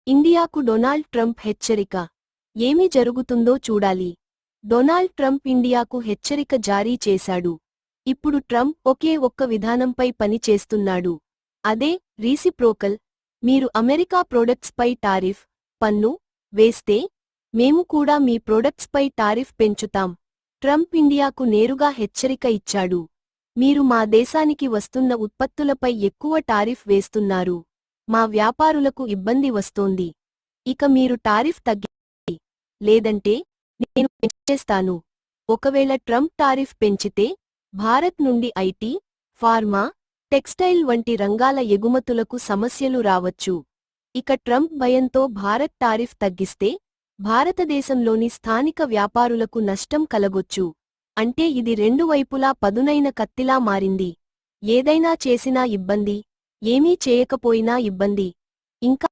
ఇండియాకు Donald Trump హెచ్చరిక. ఏమి జరుగుతుందో చూడాలి. డొనాల్డ్ ట్రంప్ ఇండియాకు హెచ్చరిక జారీ చేశాడు. ఇప్పుడు ట్రంప్ ఒకే ఒక్క విధానంపై పని చేస్తున్నాడు. అదే రీసిప్రోకల్. మీరు అమెరికా ప్రొడక్ట్స్ పై టారిఫ్ పన్ను వేస్తే మేము కూడా మీ ప్రొడక్ట్స్ పై టారిఫ్ పెంచుతాం. ట్రంప్ ఇండియాకు నేరుగా హెచ్చరిక ఇచ్చాడు. మీరు మా దేశానికి వస్తున్న ఉత్పత్తులపై ఎక్కువ టారిఫ్ వేస్తున్నారు. మా వ్యాపారులకు ఇబ్బంది వస్తోంది. ఇక మీరు టారిఫ్ తగ్గించండి, లేదంటే నేను పెంచేస్తాను. ఒకవేళ ట్రంప్ టారిఫ్ పెంచితే భారత్ నుండి ఐటీ, ఫార్మా, టెక్స్టైల్ వంటి రంగాల ఎగుమతులకు సమస్యలు రావచ్చు. ఇక ట్రంప్ భయంతో భారత్ టారిఫ్ తగ్గిస్తే భారతదేశంలోని స్థానిక వ్యాపారులకు నష్టం కలగొచ్చు. అంటే ఇది రెండు వైపులా పదునైన కత్తిలా మారింది. ఏదైనా చేసినా ఇబ్బంది, ఏమీ చేయకపోయినా ఇబ్బంది. ఇంకా